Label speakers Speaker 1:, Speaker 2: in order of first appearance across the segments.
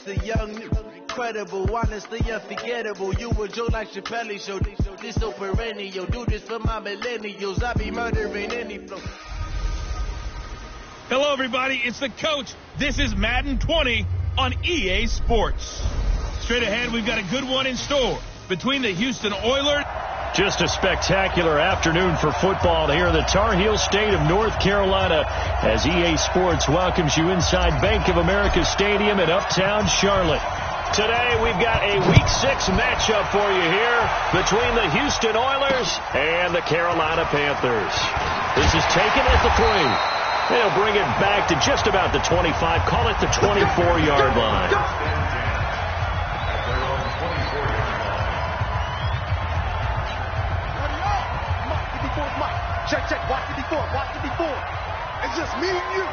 Speaker 1: the young, incredible, honestly unforgettable. You a joke like Chappelle Show. This so perennial. Do this for my millennials. I be murdering any flow.
Speaker 2: Hello, everybody. It's the coach. This is Madden 20 on EA Sports. Straight ahead, we've got a good one in store between the Houston Oilers.
Speaker 3: Just a spectacular afternoon for football here in the Tar Heel state of North Carolina as EA Sports welcomes you inside Bank of America Stadium in Uptown Charlotte. Today we've got a Week 6 matchup for you here between the Houston Oilers and the Carolina Panthers. This is taken at the 3. They'll bring it back to just about the 25, call it the 24-yard line.
Speaker 4: Check, watch it before. It's just me and you.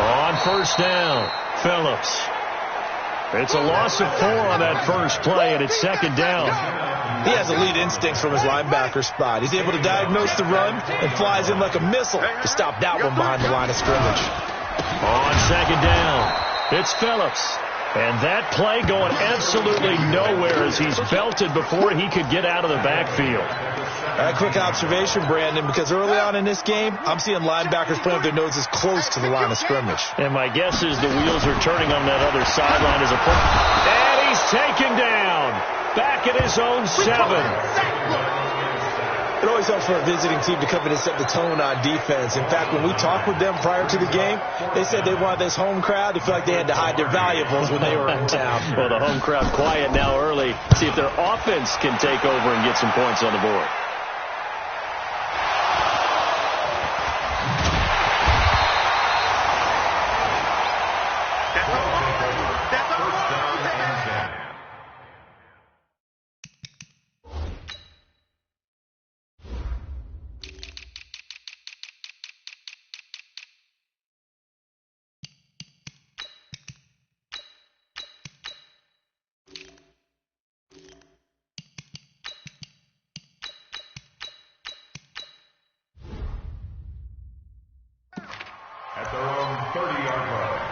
Speaker 3: On first down, Phillips. It's a loss of 4 on that first play, and it's second down.
Speaker 5: He has elite instincts from his linebacker spot. He's able to diagnose the run and flies in like a missile to stop that one behind the line of scrimmage.
Speaker 3: On second down, it's Phillips. And that play going absolutely nowhere as he's belted before he could get out of the backfield.
Speaker 5: A quick observation, Brandon, because early on in this game, I'm seeing linebackers putting their noses close to the line of scrimmage.
Speaker 3: And my guess is the wheels are turning on that other sideline as a play. And he's taken down. Back at his own 7.
Speaker 5: It always helps for a visiting team to come in and set the tone on defense. In fact, when we talked with them prior to the game, they said they wanted this home crowd to feel like they had to hide their valuables when they were in town.
Speaker 3: Well, the home crowd quiet now early. See if their offense can take over and get some points on the board.
Speaker 6: At their own 30-yard line.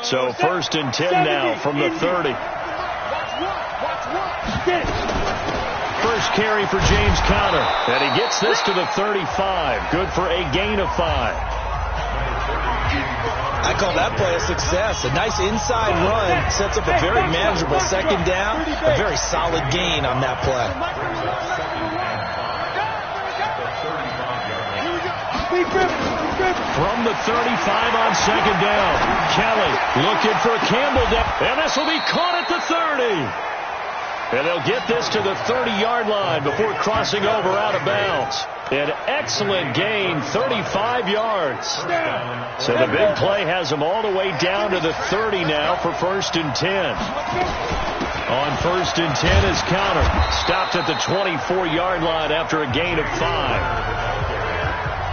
Speaker 3: So first and 10 now from the 30. First carry for James Conner. And he gets this to the 35. Good for a gain of 5.
Speaker 5: I call that play a success. A nice inside run sets up a very manageable second down. A very solid gain on that play.
Speaker 3: From the 35 on second down, Kelly looking for Campbell down. And this will be caught at the 30. And they'll get this to the 30-yard line before crossing over out of bounds. An excellent gain, 35 yards. So the big play has them all the way down to the 30 now for first and 10. On first and 10 is Conner. Stopped at the 24-yard line after a gain of 5.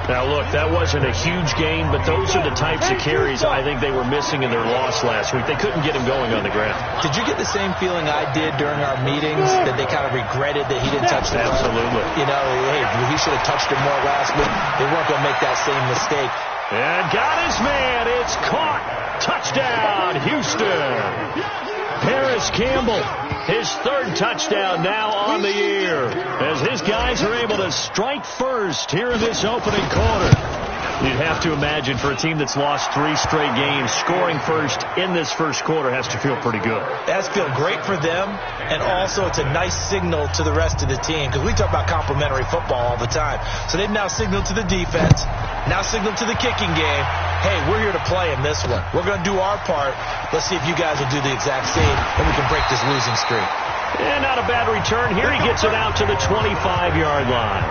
Speaker 3: Now, look, that wasn't a huge gain, but those are the types of carries I think they were missing in their loss last week. They couldn't get him going on the ground.
Speaker 5: Did you get the same feeling I did during our meetings, that they kind of regretted that he didn't touch the ball?
Speaker 3: Absolutely.
Speaker 5: You know, hey, he should have touched it more last week. They weren't going to make that same mistake.
Speaker 3: And got his man. It's caught. Touchdown, Houston. Paris Campbell, his 3rd touchdown now on the year, as his guys are able to strike first here in this opening quarter. You'd have to imagine for a team that's lost 3 straight games, scoring first in this first quarter has to feel pretty good.
Speaker 5: It has to feel great for them, and also it's a nice signal to the rest of the team, because we talk about complementary football all the time. So they've now signaled to the defense, now signaled to the kicking game, hey, we're here to play in this one. We're going to do our part. Let's see if you guys will do the exact same, and we can break this losing streak.
Speaker 3: And not a bad return. Here he gets it out to the 25-yard line.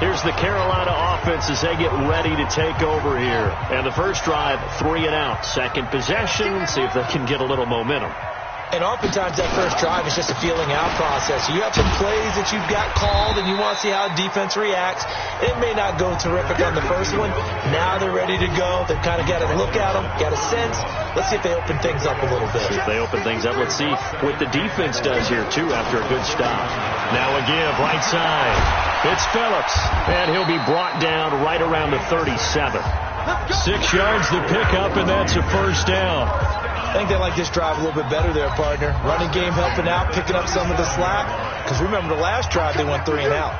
Speaker 3: Here's the Carolina offense as they get ready to take over here. And the first drive, 3 and out. Second possession, see if they can get a little momentum.
Speaker 5: And oftentimes that first drive is just a feeling out process. You have some plays that you've got called and you want to see how defense reacts. It may not go terrific on the first one. Now they're ready to go. They've kind of got to look at them, got a sense. Let's see if they open things up a little bit.
Speaker 3: If they open things up, let's see what the defense does here, too, after a good stop. Now a give, right side. It's Phillips, and he'll be brought down right around the 37. 6 yards to pick up, and that's a first down.
Speaker 5: I think they like this drive a little bit better there, partner. Running game helping out, picking up some of the slack. Because remember, the last drive, they went 3 and out.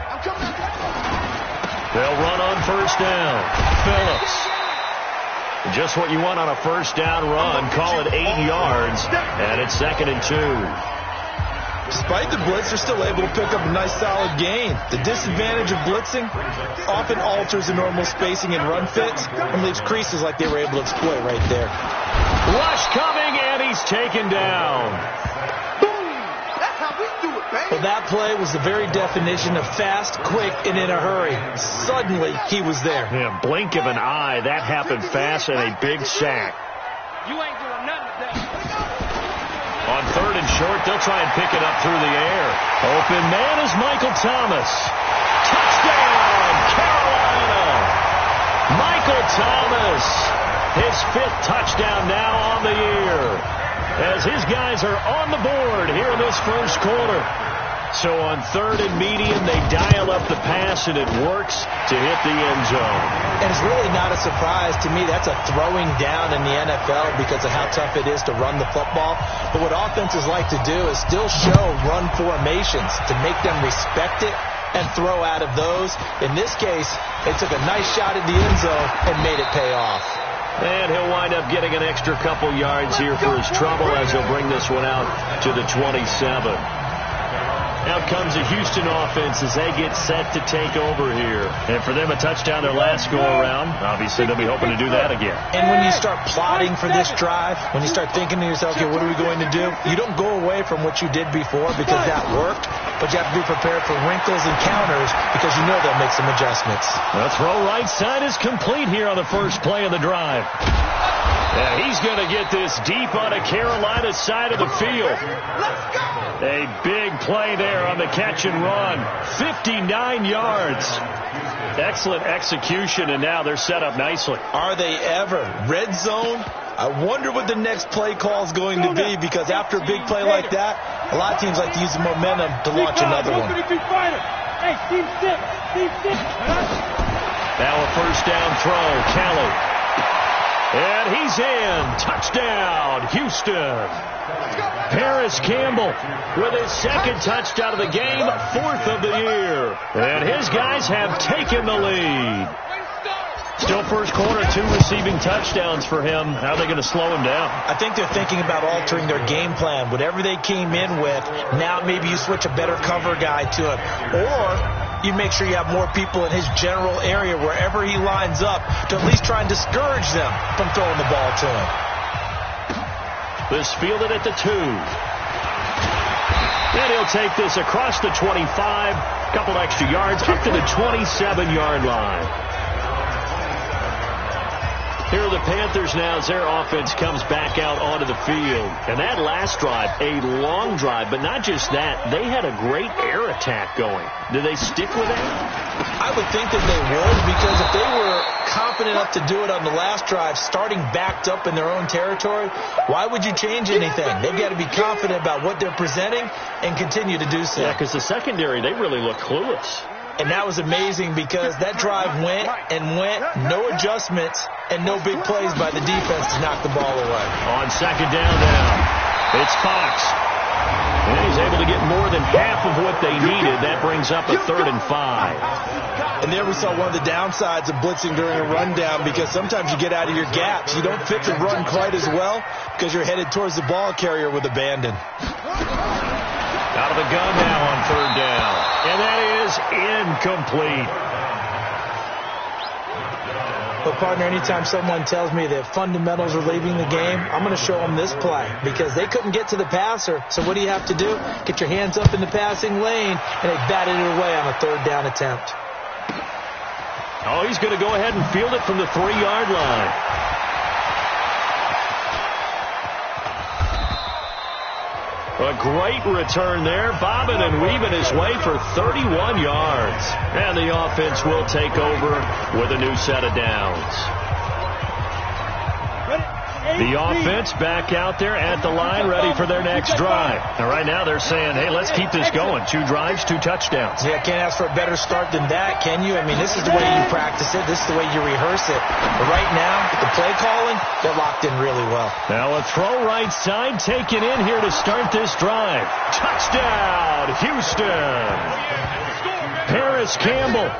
Speaker 3: They'll run on first down. Phillips. Just what you want on a first down run. Call it 8 yards, and it's 2nd and 2.
Speaker 5: Despite the blitz, they're still able to pick up a nice solid gain. The disadvantage of blitzing often alters the normal spacing and run fits and leaves creases like they were able to exploit right there.
Speaker 3: Rush coming, and he's taken down.
Speaker 4: Boom! That's how we do it, baby.
Speaker 5: Well, that play was the very definition of fast, quick, and in a hurry. Suddenly, he was there.
Speaker 3: Yeah, blink of an eye. That happened fast and a big sack.
Speaker 6: You ain't doing nothing today.
Speaker 3: On 3rd and short, they'll try and pick it up through the air. Open man is Michael Thomas. Touchdown, Carolina! Michael Thomas, his 5th touchdown now on the year, as his guys are on the board here in this first quarter. So on 3rd and medium, they dial up the pass, and it works to hit the end zone.
Speaker 5: And it's really not a surprise to me. That's a throwing down in the NFL because of how tough it is to run the football. But what offenses like to do is still show run formations to make them respect it and throw out of those. In this case, they took a nice shot at the end zone and made it pay off.
Speaker 3: And he'll wind up getting an extra couple yards here for his trouble as he'll bring this one out to the 27. Out comes the Houston offense as they get set to take over here. And for them, a touchdown their last go-around. Obviously, they'll be hoping to do that again.
Speaker 5: And when you start plotting for this drive, when you start thinking to yourself, okay, what are we going to do? You don't go away from what you did before because that worked, but you have to be prepared for wrinkles and counters because you know they'll make some adjustments.
Speaker 3: The throw right side is complete here on the first play of the drive. And he's going to get this deep on the Carolina side of the field. A big play there on the catch and run. 59 yards. Excellent execution, and now they're set up nicely.
Speaker 5: Are they ever? Red zone? I wonder what the next play call is going to be, because after a big play like that, a lot of teams like to use the momentum to launch another one.
Speaker 3: Now a first down throw. Kelly. And he's in. Touchdown, Houston. Paris Campbell with his 2nd touchdown of the game, 4th of the year. And his guys have taken the lead. Still first quarter, 2 receiving touchdowns for him. How are they going to slow him down?
Speaker 5: I think they're thinking about altering their game plan. Whatever they came in with, now maybe you switch a better cover guy to him. Or you make sure you have more people in his general area wherever he lines up to at least try and discourage them from throwing the ball to him.
Speaker 3: This fielded at the 2. And he'll take this across the 25, couple extra yards, up to the 27-yard line. Here are the Panthers now as their offense comes back out onto the field. And that last drive, a long drive, but not just that, they had a great air attack going. Do they stick with that?
Speaker 5: I would think that they would, because if they were confident enough to do it on the last drive, starting backed up in their own territory, why would you change anything? They've got to be confident about what they're presenting and continue to do so.
Speaker 3: Yeah, because the secondary, they really look clueless.
Speaker 5: And that was amazing because that drive went and went, no adjustments, and no big plays by the defense to knock the ball away.
Speaker 3: On 2nd down now, it's Fox. And he's able to get more than half of what they needed. That brings up a 3rd and 5.
Speaker 5: And there we saw one of the downsides of blitzing during a rundown, because sometimes you get out of your gaps. You don't fit the run quite as well because you're headed towards the ball carrier with abandon.
Speaker 3: Out of the gun now on 3rd down. And that is incomplete.
Speaker 5: But, partner, anytime someone tells me that fundamentals are leaving the game, I'm going to show them this play, because they couldn't get to the passer. So what do you have to do? Get your hands up in the passing lane, and they batted it away on a 3rd down attempt.
Speaker 3: Oh, he's going to go ahead and field it from the 3-yard line. A great return there, bobbing and weaving his way for 31 yards. And the offense will take over with a new set of downs. The offense back out there at the line, ready for their next drive. And right now they're saying, hey, let's keep this going. 2 drives, 2 touchdowns.
Speaker 5: Yeah, can't ask for a better start than that, can you? I mean, this is the way you practice it. This is the way you rehearse it. But right now, with the play calling, they're locked in really well.
Speaker 3: Now a throw right side taken in here to start this drive. Touchdown, Houston. Paris Campbell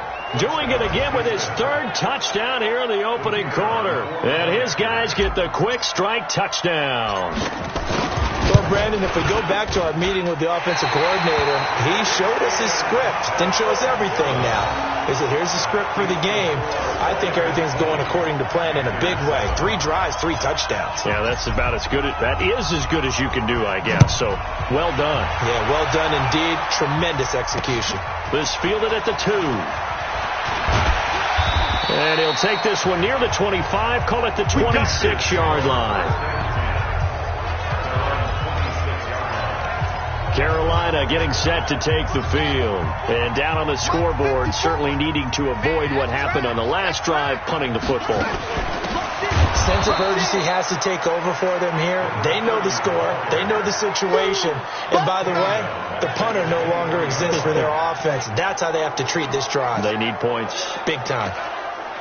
Speaker 3: doing it again with his 3rd touchdown here in the opening quarter. And his guys get the quick strike touchdown.
Speaker 5: Well, Brandon, if we go back to our meeting with the offensive coordinator, he showed us his script. Didn't show us everything now. He said, here's the script for the game. I think everything's going according to plan in a big way. 3 drives, 3 touchdowns.
Speaker 3: Yeah, that's about as good. That is as good as you can do, I guess. So, well done.
Speaker 5: Yeah, well done indeed. Tremendous execution.
Speaker 3: This fielded at the 2. And he'll take this one near the 25, call it the 26-yard line. Carolina getting set to take the field. And down on the scoreboard, certainly needing to avoid what happened on the last drive, punting the football.
Speaker 5: Sense of urgency has to take over for them here. They know the score. They know the situation. And by the way, the punter no longer exists for their offense. That's how they have to treat this drive.
Speaker 3: They need points.
Speaker 5: Big time.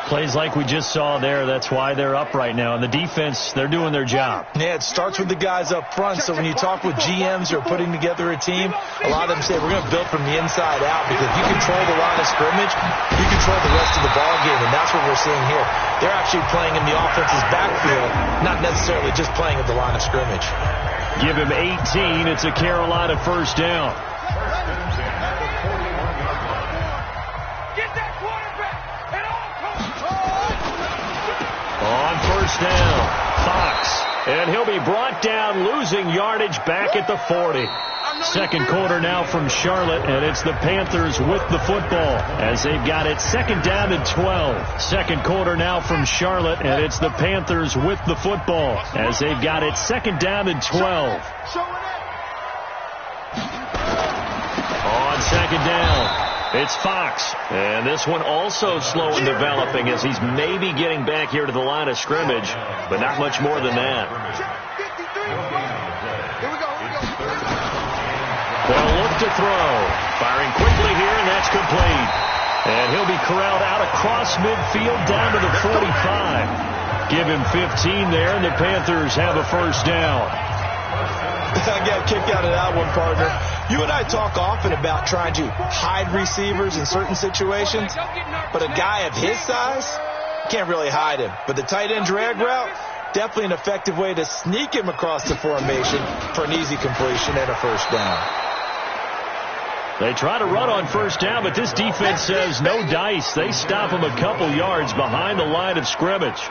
Speaker 3: Plays like we just saw there, that's why they're up right now. And the defense, they're doing their job.
Speaker 5: Yeah, it starts with the guys up front. So when you talk with GMs who are putting together a team, a lot of them say we're going to build from the inside out, because if you control the line of scrimmage, you control the rest of the ball game, and that's what we're seeing here. They're actually playing in the offense's backfield, not necessarily just playing at the line of scrimmage.
Speaker 3: Give him 18. It's a Carolina first down. On first down, Fox. And he'll be brought down, losing yardage back at the 40. Second quarter now from Charlotte, and it's the Panthers with the football as they've got it 2nd down and 12. Second quarter now from Charlotte, and it's the Panthers with the football as they've got it 2nd down and 12. On 2nd down, it's Fox. And this one also slow in developing as he's maybe getting back here to the line of scrimmage, but not much more than that. They'll look to throw. Firing quickly here, and that's complete. And he'll be corralled out across midfield down to the 45. Give him 15 there, and the Panthers have a first down.
Speaker 5: I got a kick out of that one, partner. You and I talk often about trying to hide receivers in certain situations, but a guy of his size, can't really hide him. But the tight end drag route, definitely an effective way to sneak him across the formation for an easy completion and a first down.
Speaker 3: They try to run on first down, but this defense says no dice. They stop him a couple yards behind the line of scrimmage.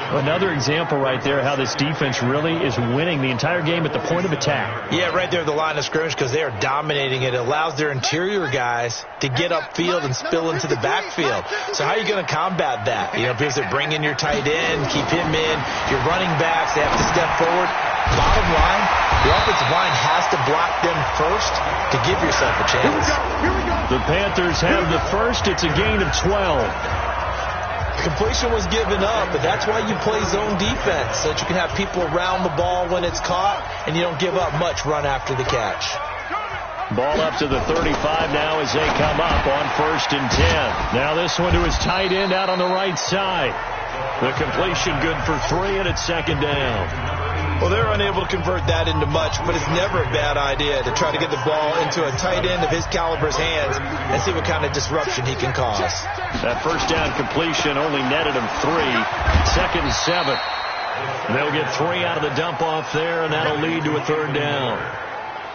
Speaker 3: Another example right there how this defense really is winning the entire game at the point of attack.
Speaker 5: Yeah, right there at the line of scrimmage, because they are dominating it. It allows their interior guys to get upfield and spill into the backfield. So how are you going to combat that? You know, because they bring in your tight end, keep him in. Your running backs, they have to step forward. Bottom line, the offensive line has to block them first to give yourself a chance.
Speaker 3: The Panthers have the first. It's a gain of 12.
Speaker 5: Completion was given up, but that's why you play zone defense, so that you can have people around the ball when it's caught, and you don't give up much run after the catch.
Speaker 3: Ball up to the 35 now as they come up on 1st and 10. Now this one to his tight end out on the right side. The completion good for 3, and it's 2nd down.
Speaker 5: Well, they're unable to convert that into much, but it's never a bad idea to try to get the ball into a tight end of his caliber's hands and see what kind of disruption he can cause.
Speaker 3: That first down completion only netted him 3. 2nd and 7. They'll get 3 out of the dump off there, and that'll lead to a 3rd down.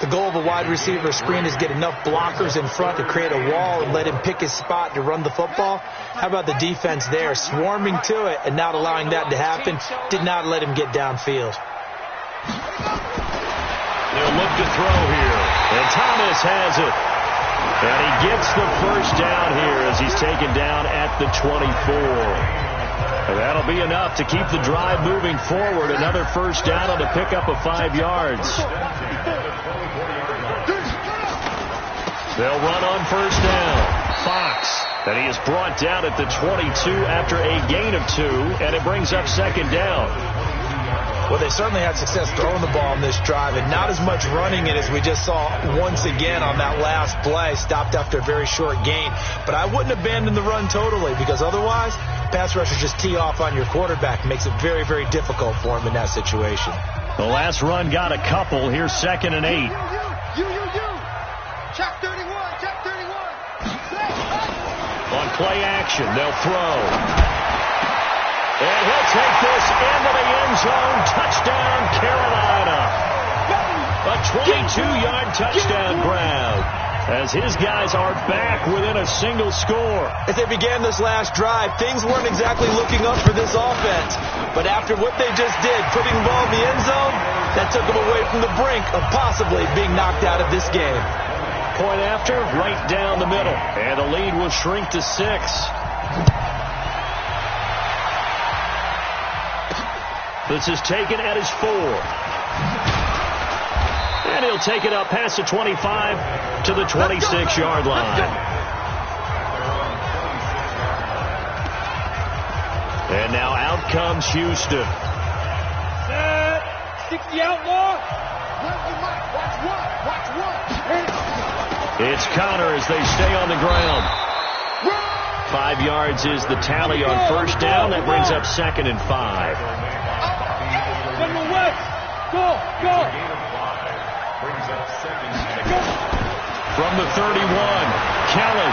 Speaker 5: The goal of a wide receiver screen is get enough blockers in front to create a wall and let him pick his spot to run the football. How about the defense there, swarming to it and not allowing that to happen? Did not let him get downfield.
Speaker 3: They'll look to throw here, and Thomas has it. And he gets the first down here as he's taken down at the 24. And that'll be enough to keep the drive moving forward. Another first down on the pickup of 5 yards. They'll run on first down. Fox. And he is brought down at the 22 after a gain of 2. And it brings up second down.
Speaker 5: Well, they certainly had success throwing the ball on this drive, and not as much running it as we just saw once again on that last play, stopped after a very short gain. But I wouldn't abandon the run totally, because otherwise, pass rushers just tee off on your quarterback. Makes it very, very difficult for him in that situation.
Speaker 3: The last run got a couple. Here's 2nd and 8.
Speaker 4: Check 31, check 31.
Speaker 3: On play action, they'll throw. And he'll take this into the end zone. Touchdown, Carolina. A 22-yard touchdown grab as his guys are back within a single score.
Speaker 5: As they began this last drive, things weren't exactly looking up for this offense. But after what they just did, putting the ball in the end zone, that took them away from the brink of possibly being knocked out of this game.
Speaker 3: Point after, right down the middle. And the lead will shrink to 6. This is taken at his 4. And he'll take it up past the 25 to the 26-yard line. And now out comes Houston.
Speaker 6: 60 outlaw.
Speaker 3: It's Connor as they stay on the ground. 5 yards is the tally on first down. That brings up 2nd and 5.
Speaker 6: Go.
Speaker 3: From the 31, Kelly.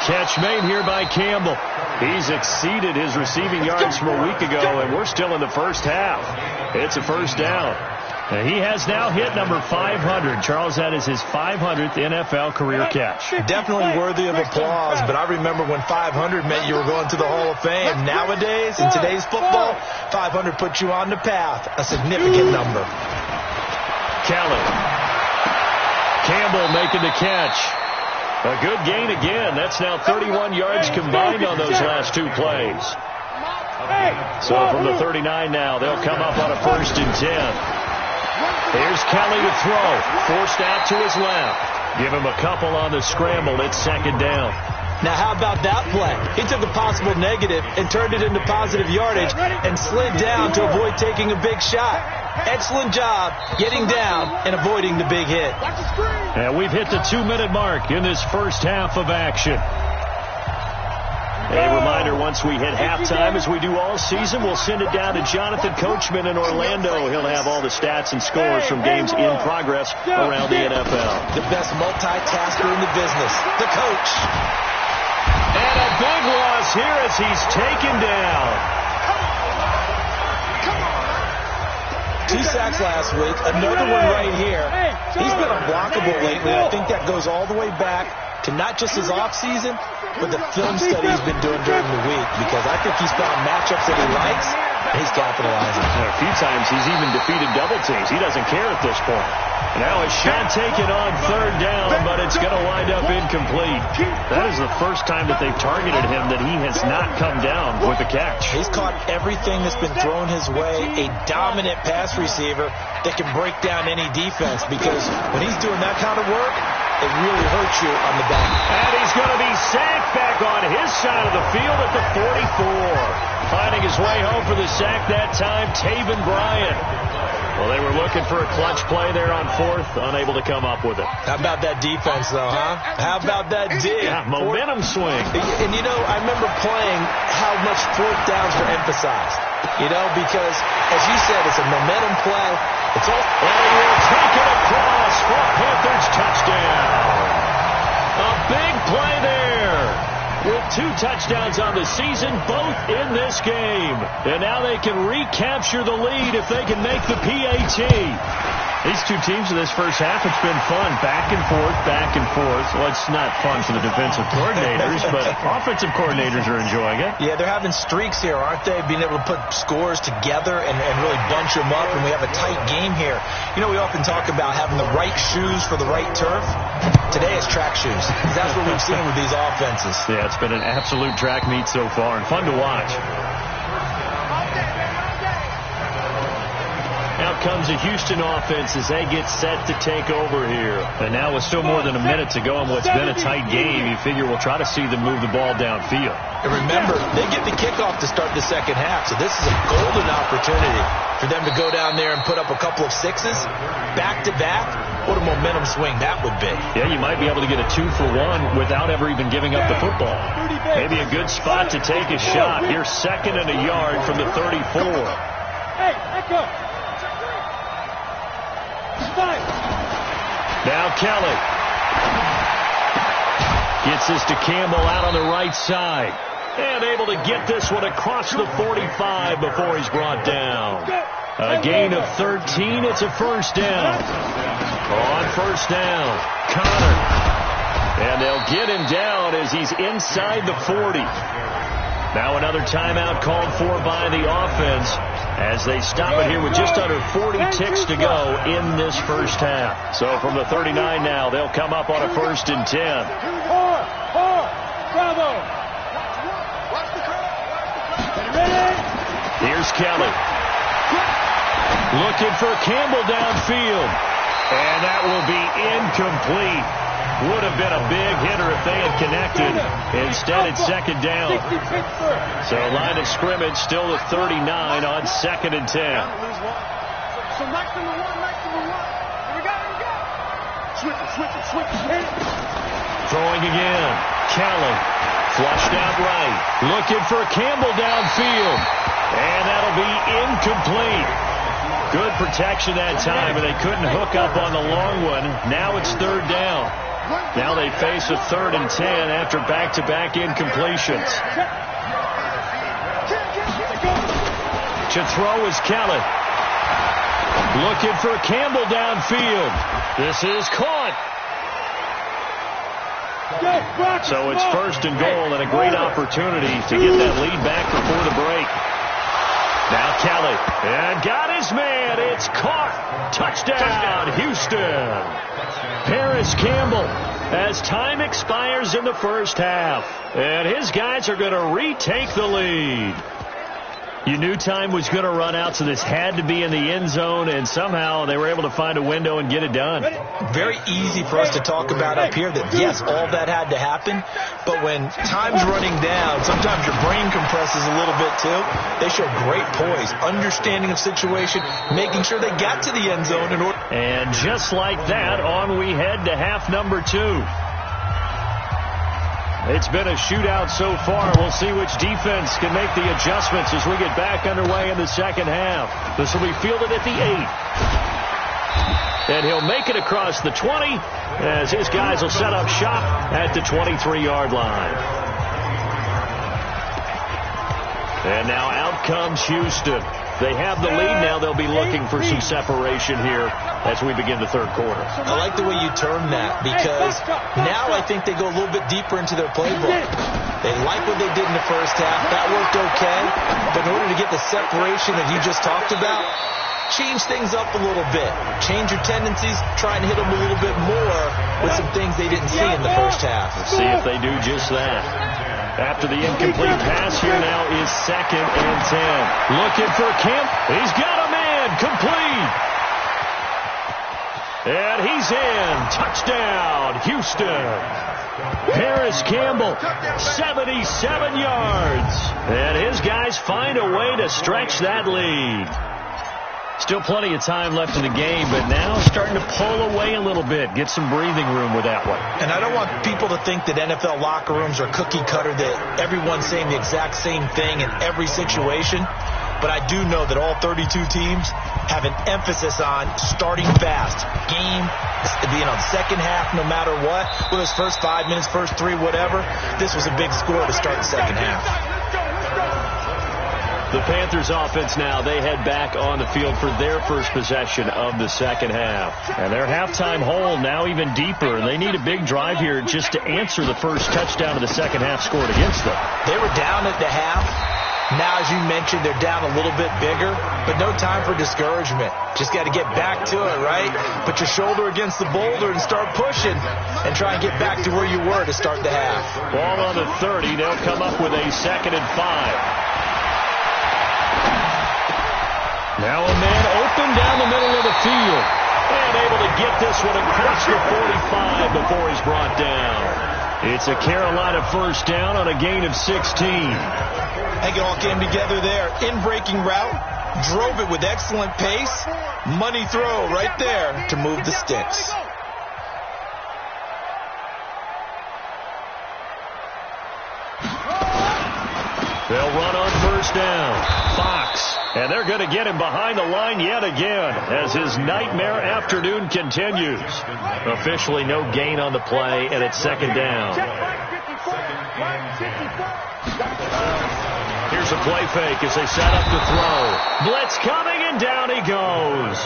Speaker 3: Catch made here by Campbell. He's exceeded his receiving yards from a week ago, and we're still in the first half. It's a first down. And he has now hit number 500. Charles, that is his 500th NFL career catch.
Speaker 5: Definitely worthy of applause, but I remember when 500 meant you were going to the Hall of Fame. Nowadays, in today's football, 500 puts you on the path, a significant number.
Speaker 3: Kelly. Campbell making the catch. A good gain again. That's now 31 yards combined on those last 2 plays. So from the 39 now, they'll come up on a 1st and 10. Here's Kelly to throw. Forced out to his left. Give him a couple on the scramble. It's 2nd down.
Speaker 5: Now, how about that play? He took a possible negative and turned it into positive yardage and slid down to avoid taking a big shot. Excellent job getting down and avoiding the big hit.
Speaker 3: And we've hit the 2-minute mark in this first half of action. A reminder, once we hit halftime, as we do all season, we'll send it down to Jonathan Coachman in Orlando. He'll have all the stats and scores from games in progress around the NFL.
Speaker 5: The best multitasker in the business, the coach.
Speaker 3: And a big loss here as he's taken down.
Speaker 5: 2 sacks last week, another one right here. He's been unblockable lately. I think that goes all the way back to not just his offseason, but the film study he's been doing during the week, because I think he's found matchups that he likes, and he's capitalizing.
Speaker 3: A few times he's even defeated double teams. He doesn't care at this point. Now a shot taken on 3rd down, but it's going to wind up incomplete. That is the first time that they've targeted him that he has not come down with a catch.
Speaker 5: He's caught everything that's been thrown his way, a dominant pass receiver that can break down any defense, because when he's doing that kind of work, it really hurts you on the back.
Speaker 3: And he's going to be sacked back on his side of the field at the 44. Finding his way home for the sack that time, Taven Bryan. Well, they were looking for a clutch play there on 4th, unable to come up with it.
Speaker 5: How about that defense, though, huh? How about that dig?
Speaker 3: Yeah, momentum swing.
Speaker 5: And, you know, I remember playing how much 4th downs were emphasized. You know, because, as you said, it's a momentum play. It's all.
Speaker 3: And he will take it across for Panthers touchdown. A big play there. With 2 touchdowns on the season, both in this game. And now they can recapture the lead if they can make the PAT. These two teams in this first half, it's been fun. Back and forth, back and forth. Well, it's not fun for the defensive coordinators, but offensive coordinators are enjoying it.
Speaker 5: Yeah, they're having streaks here, aren't they? Being able to put scores together and really bunch them up, and we have a tight game here. You know, we often talk about having the right shoes for the right turf. Today it's track shoes. That's what we've seen with these offenses.
Speaker 3: Yeah, it's been an absolute track meet so far, and fun to watch. Now comes the Houston offense as they get set to take over here. And now with still more than a minute to go in what's been a tight game, you figure we'll try to see them move the ball downfield.
Speaker 5: And remember, they get the kickoff to start the second half, so this is a golden opportunity for them to go down there and put up a couple of sixes back-to-back. What a momentum swing that would be.
Speaker 3: Yeah, you might be able to get a 2-for-1 without ever even giving up the football. Maybe a good spot to take a shot. Here's 2nd and a yard from the 34.
Speaker 6: Hey, echo.
Speaker 3: Now Kelly gets this to Campbell out on the right side. And able to get this one across the 45 before he's brought down. A gain of 13. It's a first down. On first down, Connor. And they'll get him down as he's inside the 40. Now another timeout called for by the offense as they stop it here with just under 40 ticks to go in this first half. So from the 39 now, they'll come up on a 1st and 10.
Speaker 6: Bravo.
Speaker 3: Here's Kelly. Looking for Campbell downfield. And that will be incomplete. Would have been a big hitter if they had connected. Instead, it's 2nd down. So line of scrimmage still at 39 on 2nd and 10.
Speaker 4: So Mike number one. Here we go. Switch it.
Speaker 3: Throwing again. Kelly. Flushed out right. Looking for Campbell downfield. And that'll be incomplete. Good protection that time, and they couldn't hook up on the long one. Now it's 3rd down. Now they face a 3rd and 10 after back-to-back incompletions. To throw is Kelly. Looking for Campbell downfield. This is caught. So it's 1st and goal and a great opportunity to get that lead back before the break. Now Kelly, and got his man. It's caught. Touchdown, Houston. Paris Campbell, as time expires in the first half. And his guys are going to retake the lead. You knew time was going to run out, so this had to be in the end zone, and somehow they were able to find a window and get it done.
Speaker 5: Very easy for us to talk about up here that, yes, all that had to happen, but when time's running down, sometimes your brain compresses a little bit too. They show great poise, understanding of situation, making sure they got to the end zone in order.
Speaker 3: And just like that, on we head to half number 2. It's been a shootout so far. We'll see which defense can make the adjustments as we get back underway in the second half. This will be fielded at the 8. And he'll make it across the 20 as his guys will set up shop at the 23-yard line. And now out comes Houston. They have the lead now. They'll be looking for some separation here as we begin the 3rd quarter.
Speaker 5: I like the way you term that because now I think they go a little bit deeper into their playbook. They like what they did in the first half. That worked okay. But in order to get the separation that you just talked about, change things up a little bit. Change your tendencies. Try and hit them a little bit more with some things they didn't see in the first half.
Speaker 3: Let's see if they do just that. After the incomplete pass, here now is 2nd and 10. Looking for Kemp. He's got a man. Complete. And he's in. Touchdown, Houston. Paris Campbell, 77 yards. And his guys find a way to stretch that lead. Still plenty of time left in the game, but now starting to pull away a little bit. Get some breathing room with that one.
Speaker 5: And I don't want people to think that NFL locker rooms are cookie cutter, that everyone's saying the exact same thing in every situation. But I do know that all 32 teams have an emphasis on starting fast. Game, second half, no matter what. Whether it's first 5 minutes, first 3, whatever. This was a big score to start the second half.
Speaker 3: The Panthers offense now, they head back on the field for their first possession of the second half. And their halftime hole now even deeper, and they need a big drive here just to answer the first touchdown of the second half scored against them.
Speaker 5: They were down at the half. Now, as you mentioned, they're down a little bit bigger, but no time for discouragement. Just got to get back to it, right? Put your shoulder against the boulder and start pushing and try and get back to where you were to start the half.
Speaker 3: Ball on the 30. They'll come up with a 2nd and 5. Now a man open down the middle of the field. And able to get this one across the 45 before he's brought down. It's a Carolina first down on a gain of 16.
Speaker 5: I think it all came together there. In-breaking route, drove it with excellent pace. Money throw right there to move the sticks.
Speaker 3: They'll run on first down. Fox. And they're going to get him behind the line yet again as his nightmare afternoon continues. Officially no gain on the play, and it's 2nd down. Here's a play fake as they set up to throw. Blitz coming, and down he goes.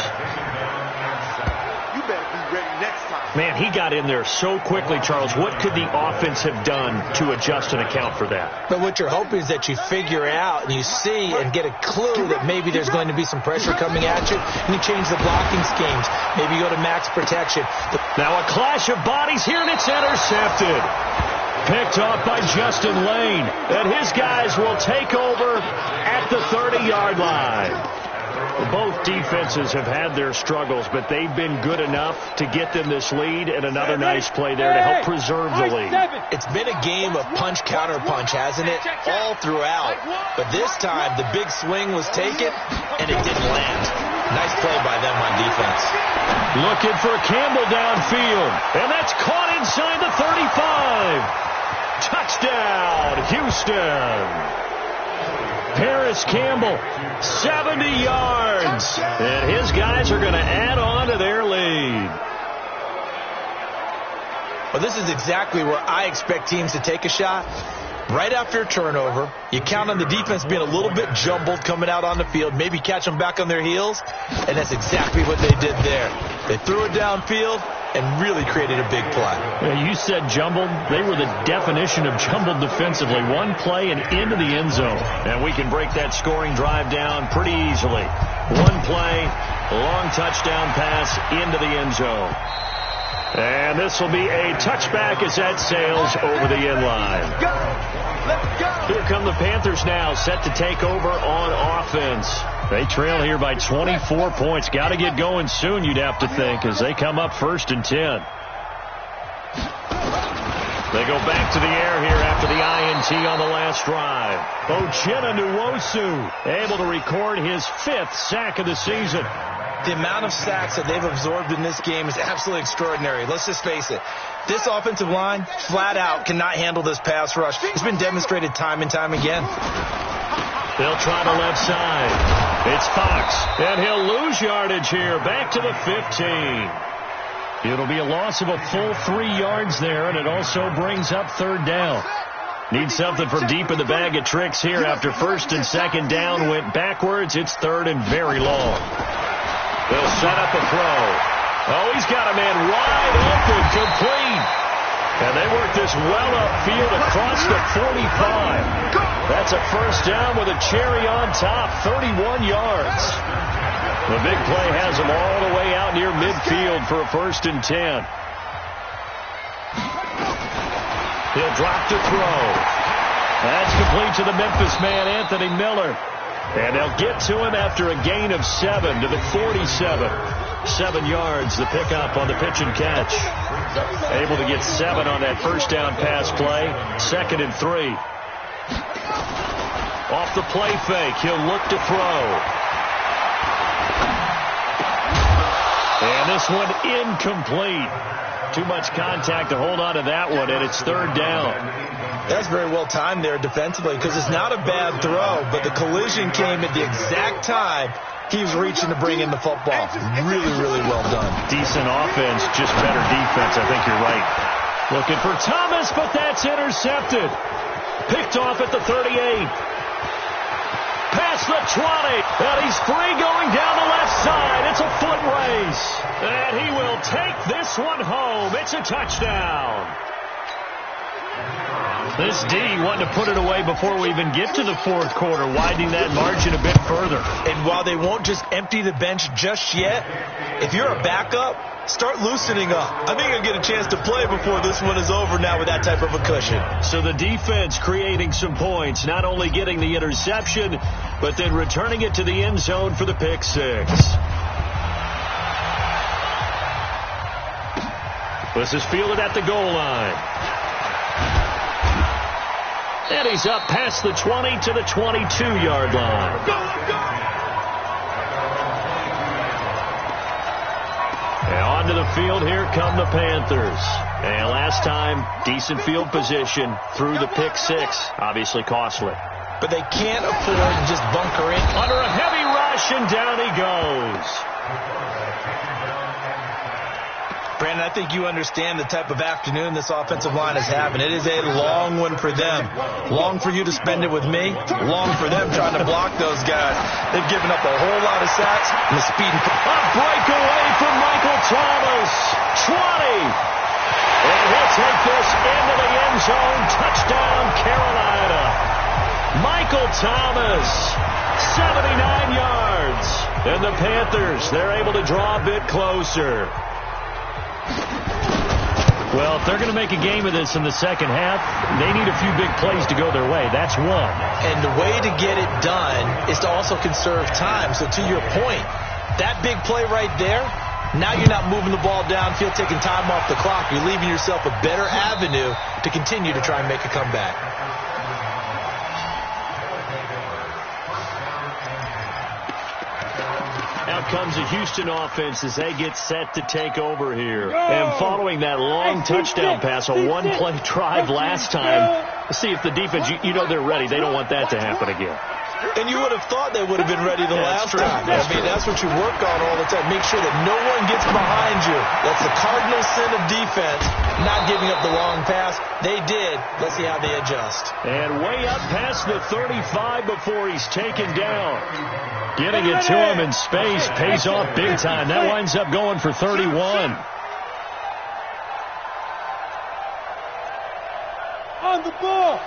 Speaker 4: You better be ready next time.
Speaker 3: Man, he got in there so quickly, Charles. What could the offense have done to adjust and account for that?
Speaker 5: But what you're hoping is that you figure out and you see and get a clue that maybe there's going to be some pressure coming at you, and you change the blocking schemes. Maybe you go to max protection.
Speaker 3: Now a clash of bodies here, and it's intercepted. Picked off by Justin Lane, and his guys will take over at the 30-yard line. Both defenses have had their struggles, but they've been good enough to get them this lead, and another nice play there to help preserve the lead.
Speaker 5: It's been a game of punch-counter-punch, hasn't it? All throughout. But this time, the big swing was taken, and it didn't land. Nice play by them on defense.
Speaker 3: Looking for Campbell downfield, and that's caught inside the 35. Touchdown, Houston. Paris Campbell, 70 yards. And his guys are going to add on to their lead.
Speaker 5: Well, this is exactly where I expect teams to take a shot. Right after a turnover, you count on the defense being a little bit jumbled coming out on the field, maybe catch them back on their heels, and that's exactly what they did there. They threw it downfield and really created a big play.
Speaker 3: Well, you said jumbled. They were the definition of jumbled defensively. One play and into the end zone. And we can break that scoring drive down pretty easily. One play, long touchdown pass into the end zone. And this will be a touchback as that sails over the end line. Here come the Panthers now, set to take over on offense. They trail here by 24 points. Got to get going soon, you'd have to think, as they come up 1st and 10. They go back to the air here after the INT on the last drive. Uchenna Nwosu able to record his 5th sack of the season.
Speaker 5: The amount of sacks that they've absorbed in this game is absolutely extraordinary. Let's just face it. This offensive line, flat out, cannot handle this pass rush. It's been demonstrated time and time again.
Speaker 3: They'll try the left side. It's Fox, and he'll lose yardage here. Back to the 15. It'll be a loss of a full 3 yards there, and it also brings up 3rd down. Need something from deep in the bag of tricks here after 1st and 2nd down went backwards. It's 3rd and very long. They'll set up a throw. Oh, he's got a man wide open, complete. And they work this well upfield across the 45. That's a 1st down with a cherry on top, 31 yards. The big play has them all the way out near midfield for a 1st and 10. He'll drop to throw. That's complete to the Memphis man, Anthony Miller. And they'll get to him after a gain of 7 to the 47. 7 yards, the pickup on the pitch and catch. Able to get 7 on that 1st down pass play. 2nd and 3. Off the play fake, he'll look to throw. And this one incomplete. Too much contact to hold on to that one, and it's 3rd down.
Speaker 5: That's very well timed there defensively because it's not a bad throw, but the collision came at the exact time he was reaching to bring in the football. Really, really well done.
Speaker 3: Decent offense, just better defense. I think you're right. Looking for Thomas, but that's intercepted. Picked off at the 38. Pass across the 20. And he's free going down the left side. It's a foot race. And he will take this one home. It's a touchdown. This D wanted to put it away before we even get to the fourth quarter, widening that margin a bit further.
Speaker 5: And while they won't just empty the bench just yet, if you're a backup, start loosening up. I think you'll get a chance to play before this one is over now with that type of a cushion.
Speaker 3: So the defense creating some points, not only getting the interception, but then returning it to the end zone for the pick six. This is fielded at the goal line. And he's up past the 20 to the 22-yard line. And onto the field, here come the Panthers. And last time, decent field position through the pick six. Obviously costly.
Speaker 5: But they can't afford to just bunker in.
Speaker 3: Under a heavy rush, and down he goes.
Speaker 5: Brandon, I think you understand the type of afternoon this offensive line is having. It is a long one for them. Long for you to spend it with me. Long for them trying to block those guys. They've given up a whole lot of sacks. And the speed.
Speaker 3: A breakaway from Michael Thomas. 20. And he'll take this into the end zone. Touchdown, Carolina. Michael Thomas, 79 yards. And the Panthers, they're able to draw a bit closer. Well, if they're going to make a game of this in the second half, they need a few big plays to go their way. That's one.
Speaker 5: And the way to get it done is to also conserve time. So to your point, that big play right there, now you're not moving the ball downfield, taking time off the clock. You're leaving yourself a better avenue to continue to try and make a comeback.
Speaker 3: Out comes the Houston offense as they get set to take over here. And following that long touchdown pass, a one-play drive last time, let's see if the defense, you know they're ready. They don't want that to happen again.
Speaker 5: And you would have thought they would have been ready the last time. I mean, that's what you work on all the time. Make sure that no one gets behind you. That's the cardinal sin of defense, not giving up the long pass. They did. Let's see how they adjust.
Speaker 3: And way up past the 35 before he's taken down. Getting it to him in space pays off big time. That winds up going for 31.
Speaker 6: On the ball.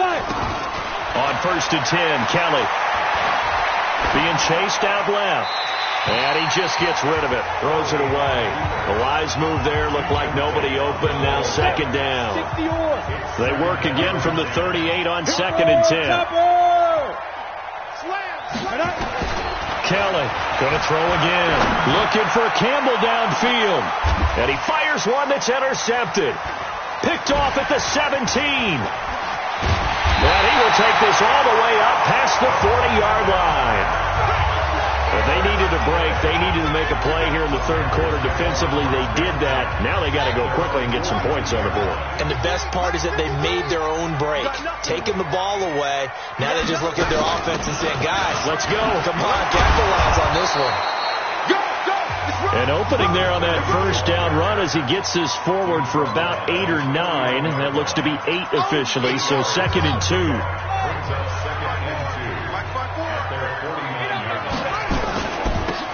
Speaker 6: Fight.
Speaker 3: On 1st and 10, Kelly being chased out left. And he just gets rid of it. Throws it away. The wise move there. Looked like nobody open. Now 2nd down. They work again from the 38 on 2nd and 10. Kelly going to throw again. Looking for Campbell downfield. And he fires one that's intercepted. Picked off at the 17. And he will take this all the way up past the 40-yard line. But they needed a break. They needed to make a play here in the third quarter defensively. They did that. Now they got to go quickly and get some points on the board.
Speaker 5: And the best part is that they made their own break. Taking the ball away. Now they just look at their offense and say, guys,
Speaker 3: let's go.
Speaker 5: Come on, capitalize on this one.
Speaker 3: An opening there on that first down run as he gets this forward for about 8 or 9. That looks to be 8 officially, so 2nd and 2.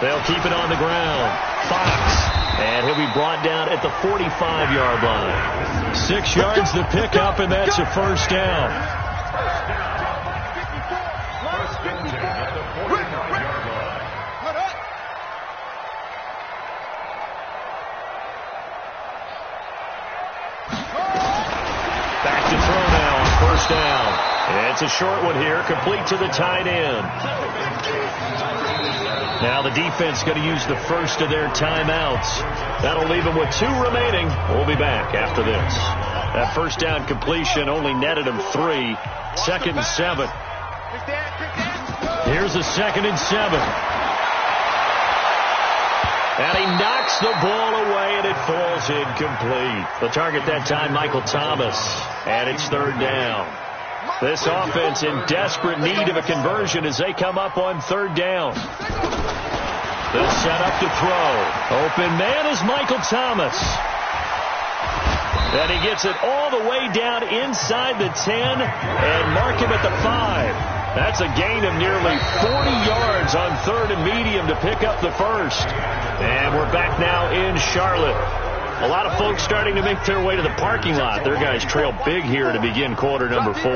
Speaker 3: They'll keep it on the ground. Fox. And he'll be brought down at the 45-yard line. 6 yards the pickup, and that's a first down. Back to throw now on 1st down. And it's a short one here, complete to the tight end. Now the defense going to use the first of their timeouts. That'll leave them with 2 remaining. We'll be back after this. That first down completion only netted him 3. 2nd and 7. Here's a 2nd and 7. And he knocks the ball away, and it falls incomplete. The target that time, Michael Thomas. And it's 3rd down. This offense in desperate need of a conversion as they come up on 3rd down. They'll set up to throw. Open man is Michael Thomas. And he gets it all the way down inside the 10 and mark him at the 5. That's a gain of nearly 40 yards on 3rd and medium to pick up the first. And we're back now in Charlotte. A lot of folks starting to make their way to the parking lot. Their guys trail big here to begin quarter number 4.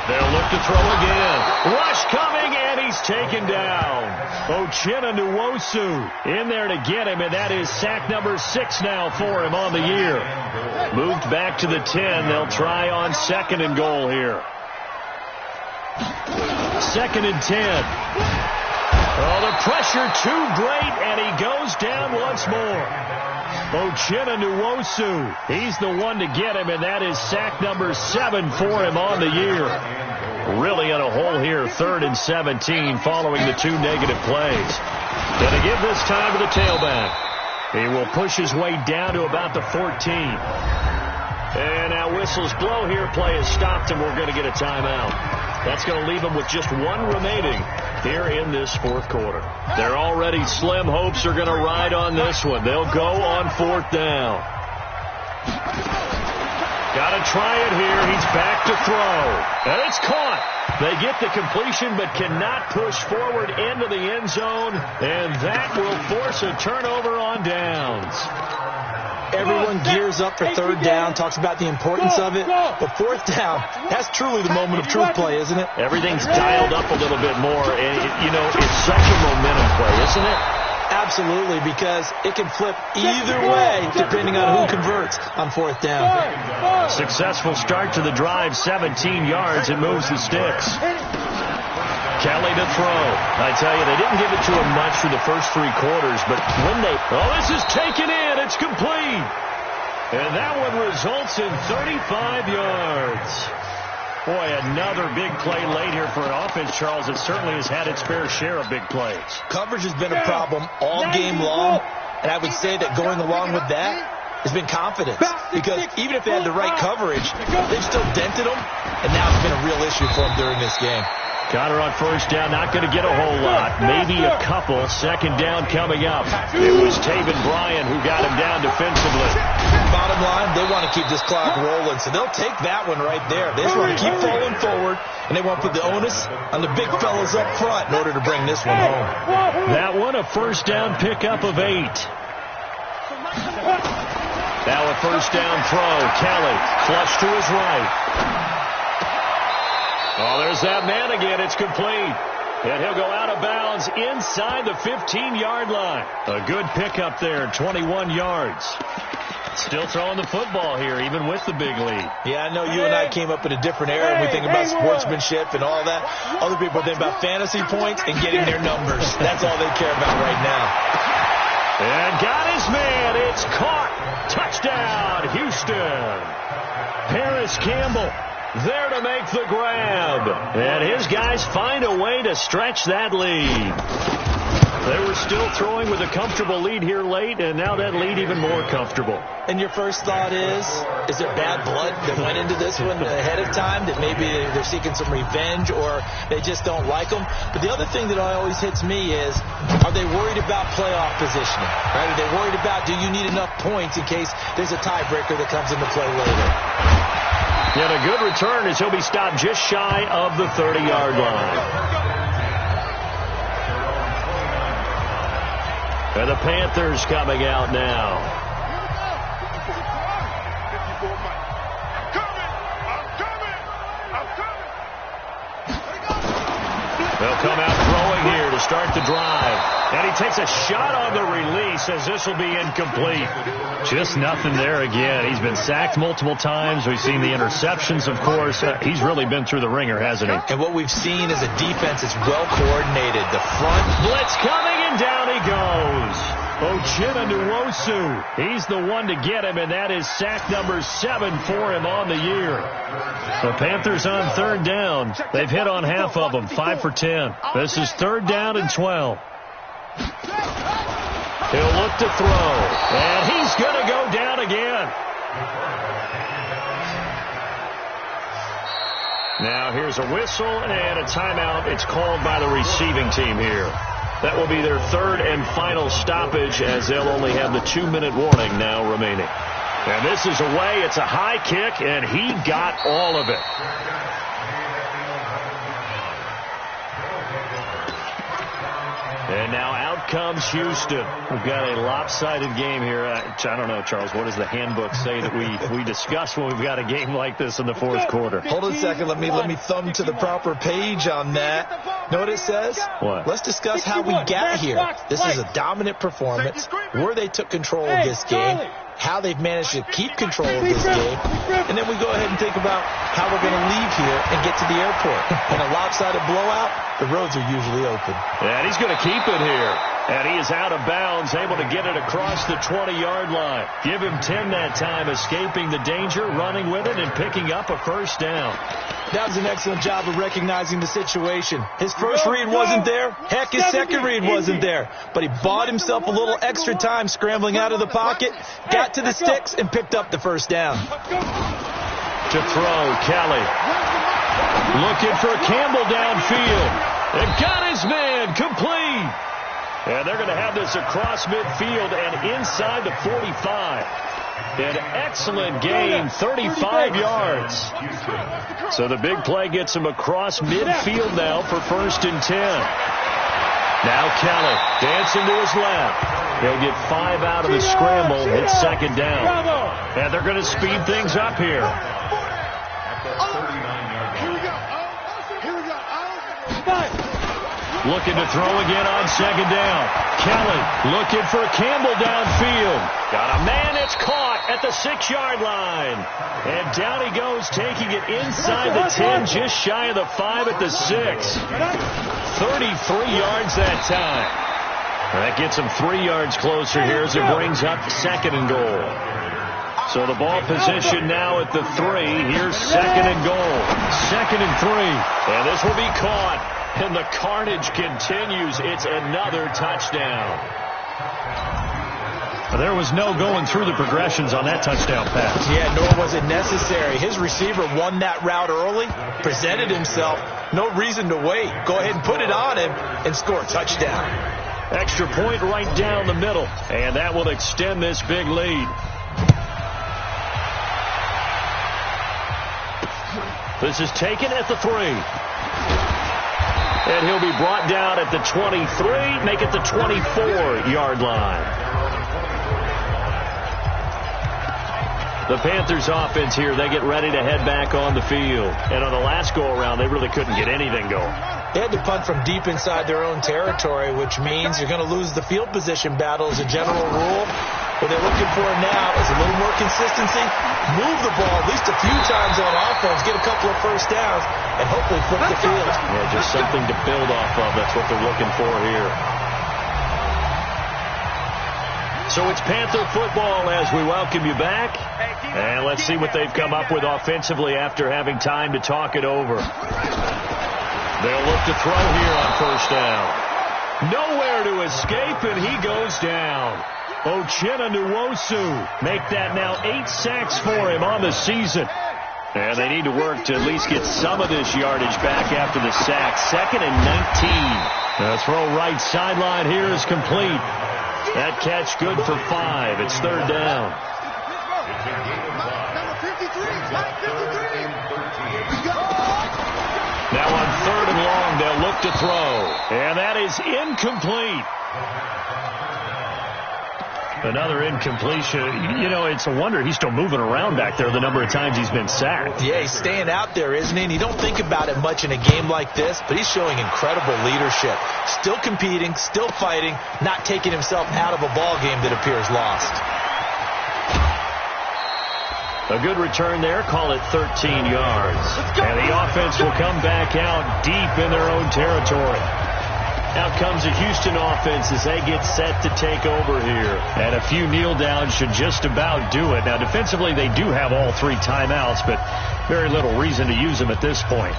Speaker 3: They'll look to throw again. Rush coming, and he's taken down. Uchenna Nwosu in there to get him, and that is sack number 6 now for him on the year. Moved back to the 10. They'll try on 2nd and goal here. 2nd and 10. Oh, the pressure too great, and he goes down once more. Uchenna Nwosu, he's the one to get him, and that is sack number 7 for him on the year. Really in a hole here, 3rd and 17 following the 2 negative plays. Going to give this time to the tailback. He will push his way down to about the 14. And now whistles blow here. Play is stopped, and we're going to get a timeout. That's going to leave him with just 1 remaining here in this 4th quarter. Their already slim hopes are going to ride on this one. They'll go on 4th down. Got to try it here. He's back to throw. And it's caught. They get the completion but cannot push forward into the end zone. And that will force a turnover on downs.
Speaker 5: Everyone gears up for 3rd down, talks about the importance of it. But 4th down, that's truly the moment of truth play, isn't it?
Speaker 3: Everything's dialed up a little bit more. And, it's such a momentum play, isn't it?
Speaker 5: Absolutely, because it can flip either way depending on who converts on 4th down.
Speaker 3: Successful start to the drive, 17 yards, and moves the sticks. Kelly to throw. I tell you, they didn't give it to him much for the first 3 quarters, but when they... Oh, this is taken in. It's complete. And that one results in 35 yards. Boy, another big play late here for an offense, Charles, that certainly has had its fair share of big plays.
Speaker 5: Coverage has been a problem all game long, and I would say that going along with that has been confidence. Because even if they had the right coverage, they've still dented them, and now it's been a real issue for them during this game.
Speaker 3: Connor on 1st down, not going to get a whole lot. Maybe a couple. 2nd down coming up. It was Taven Bryan who got him down defensively.
Speaker 5: Bottom line, they want to keep this clock rolling, so they'll take that one right there. They just want to keep falling forward, and they want to put the onus on the big fellas up front in order to bring this one home.
Speaker 3: That one, a 1st down pickup of 8. Now a 1st down throw. Kelly, flush to his right. Oh, there's that man again. It's complete. And he'll go out of bounds inside the 15-yard line. A good pickup there, 21 yards. Still throwing the football here, even with the big lead.
Speaker 5: Yeah, I know you and I came up in a different era. We think about sportsmanship and all that. Other people think about fantasy points and getting their numbers. That's all they care about right now.
Speaker 3: And got his man. It's caught. Touchdown, Houston. Paris Campbell there to make the grab. And his guys find a way to stretch that lead. They were still throwing with a comfortable lead here late, and now that lead even more comfortable.
Speaker 5: And your first thought is there bad blood that went into this one ahead of time, that maybe they're seeking some revenge or they just don't like them? But the other thing that always hits me is, are they worried about playoff positioning? Right? Are they worried about, do you need enough points in case there's a tiebreaker that comes into play later?
Speaker 3: And a good return as he'll be stopped just shy of the 30-yard line. And the Panthers coming out now. They'll come out throwing here to start the drive. And he takes a shot on the release as this will be incomplete. Just nothing there again. He's been sacked multiple times. We've seen the interceptions, of course. He's really been through the ringer, hasn't he?
Speaker 5: And what we've seen is a defense that's well coordinated. The front
Speaker 3: blitz coming, and down he goes. Uchenna Nwosu, he's the one to get him, and that is sack number 7 for him on the year. The Panthers on 3rd down. They've hit on half of them, 5 for 10. This is 3rd down and 12. He'll look to throw, and he's going to go down again. Now here's a whistle and a timeout. It's called by the receiving team here. That will be their 3rd and final stoppage, as they'll only have the 2-minute warning now remaining. And this is away. It's a high kick, and he got all of it. And now out comes Houston. We've got a lopsided game here. I don't know, Charles, what does the handbook say that we discuss when we've got a game like this in the fourth quarter?
Speaker 5: Hold on a second. Let me thumb to the proper page on that. Know what it says?
Speaker 3: What?
Speaker 5: Let's discuss how we got here. This is a dominant performance, where they took control of this game, how they've managed to keep control of this game, and then we go ahead and think about how we're going to leave here and get to the airport. In a lopsided blowout, the roads are usually open.
Speaker 3: And he's going to keep it here. And he is out of bounds, able to get it across the 20-yard line. Give him 10 that time, escaping the danger, running with it, and picking up a first down.
Speaker 5: That was an excellent job of recognizing the situation. His first read wasn't there. Heck, his second read wasn't there. But he bought himself a little extra time scrambling out of the pocket, got to the sticks, and picked up the first down.
Speaker 3: To throw, Kelly. Looking for Campbell downfield. And got his man complete. And they're going to have this across midfield and inside the 45. An excellent gain, 35 yards. So the big play gets him across midfield now for 1st and 10. Now Kelly dancing to his left. He'll get 5 out of the scramble. It's 2nd down. And they're going to speed things up here. Looking to throw again on 2nd down. Kelly looking for Campbell downfield. Got a man. It's caught at the 6-yard line. And down he goes, taking it inside the 10, just shy of the 5 at the 6. 33 yards that time. That gets him 3 yards closer here as it brings up 2nd and goal. So the ball position now at the 3. Here's 2nd and goal. 2nd and 3. And this will be caught. And the carnage continues. It's another touchdown.
Speaker 2: There was no going through the progressions on that touchdown pass.
Speaker 5: Yeah, nor was it necessary. His receiver won that route early, presented himself. No reason to wait. Go ahead and put it on him and score a touchdown.
Speaker 3: Extra point right down the middle. And that will extend this big lead. This is taken at the 3. And he'll be brought down at the 23, make it the 24-yard line. The Panthers offense here, they get ready to head back on the field. And on the last go-around, they really couldn't get anything going.
Speaker 5: They had to punt from deep inside their own territory, which means you're going to lose the field position battle as a general rule. What they're looking for now is a little more consistency, move the ball at least a few times on offense, get a couple of first downs, and hopefully flip the field.
Speaker 3: Yeah, just something to build off of. That's what they're looking for here. So it's Panther football as we welcome you back. And let's see what they've come up with offensively after having time to talk it over. They'll look to throw here on 1st down. Nowhere to escape, and he goes down. Uchenna Nwosu make that now 8 sacks for him on the season. And they need to work to at least get some of this yardage back after the sack. 2nd and 19. The throw right sideline here is complete. That catch good for 5. It's 3rd down. Now on 3rd and long, they'll look to throw. And that is incomplete. Another incompletion. You know, it's a wonder he's still moving around back there the number of times he's been sacked.
Speaker 5: Yeah, he's staying out there, isn't he? And you don't think about it much in a game like this, but he's showing incredible leadership. Still competing, still fighting, not taking himself out of a ball game that appears lost.
Speaker 3: A good return there. Call it 13 yards. And the offense will come back out deep in their own territory. Out comes the Houston offense as they get set to take over here. And a few kneel downs should just about do it. Now, defensively, they do have all 3 timeouts, but very little reason to use them at this point.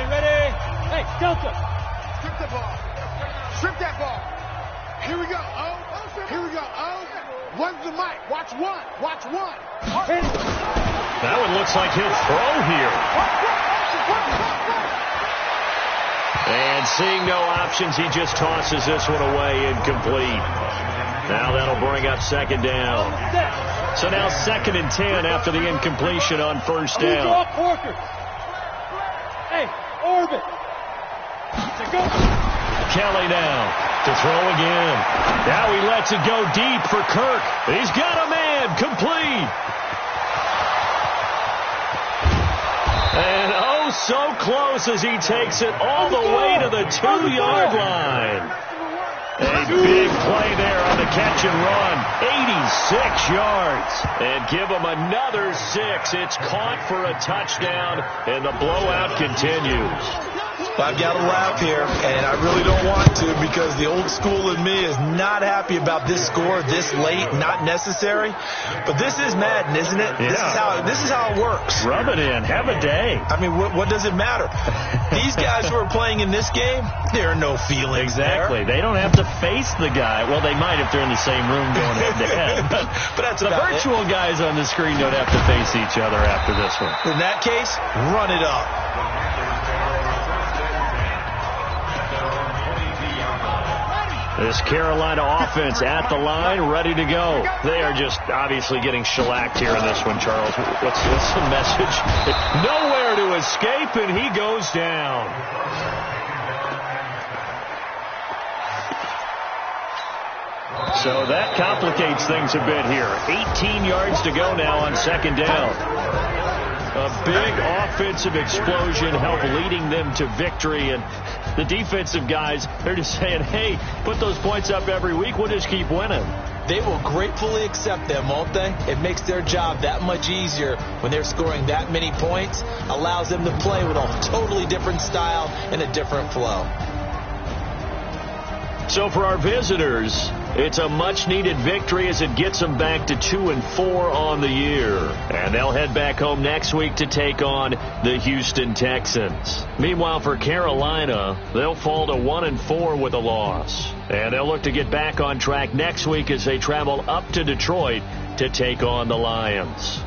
Speaker 6: Ready. Hey, Delta.
Speaker 4: Strip the ball. Strip that ball. Here we go. Oh, here we go. Oh, one's the mic. Watch one. Watch one.
Speaker 3: That one looks like he'll throw here. And seeing no options, he just tosses this one away incomplete. Now that'll bring up second down. So now 2nd and 10 after the incompletion on first down.
Speaker 6: Hey, Orbit.
Speaker 3: Kelly now to throw again. Now he lets it go deep for Kirk. He's got a man, complete. And oh, so close as he takes it all the way to the 2-yard line. A big play there on the catch and run. 86 yards. And give him another 6. It's caught for a touchdown, and the blowout continues.
Speaker 5: I've got to laugh here, and I really don't want to because the old school in me is not happy about this score this late, not necessary. But this is Madden, isn't it?
Speaker 3: Yeah.
Speaker 5: This is how it works.
Speaker 3: Rub it in. Have a day.
Speaker 5: I mean, what does it matter? These guys who are playing in this game, there are no feelings.
Speaker 3: Exactly.
Speaker 5: There.
Speaker 3: They don't have to face the guy. Well, they might if they're in the same room going head-to-head.
Speaker 5: But that's
Speaker 3: the virtual guys on the screen don't have to face each other after this one.
Speaker 5: In that case, run it up.
Speaker 3: This Carolina offense at the line, ready to go. They are just obviously getting shellacked here in this one, Charles. What's the message? Nowhere to escape, and he goes down. So that complicates things a bit here. 18 yards to go now on second down. A big offensive explosion helped leading them to victory, and the defensive guys, they're just saying, hey, put those points up every week, we'll just keep winning.
Speaker 5: They will gratefully accept them, won't they? It makes their job that much easier when they're scoring that many points, allows them to play with a totally different style and a different flow.
Speaker 3: So for our visitors, it's a much-needed victory as it gets them back to 2-4 on the year. And they'll head back home next week to take on the Houston Texans. Meanwhile, for Carolina, they'll fall to 1-4 with a loss. And they'll look to get back on track next week as they travel up to Detroit to take on the Lions.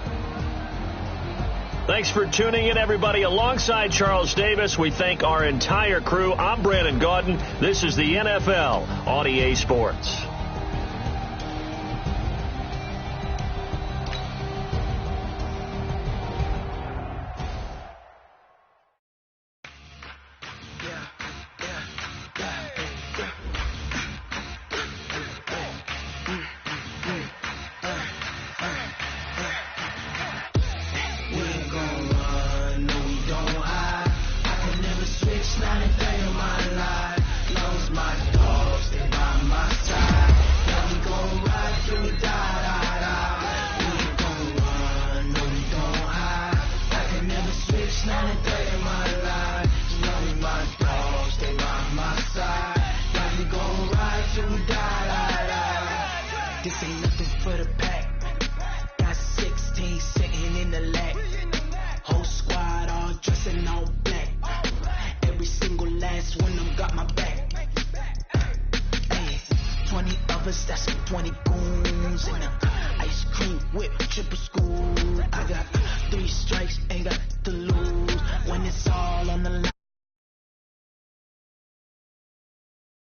Speaker 3: Thanks for tuning in, everybody. Alongside Charles Davis, we thank our entire crew. I'm Brandon Gaudin. This is the NFL on EA Sports.
Speaker 7: That's 20 goons and ice cream whip, triple school. I got 3 strikes, ain't got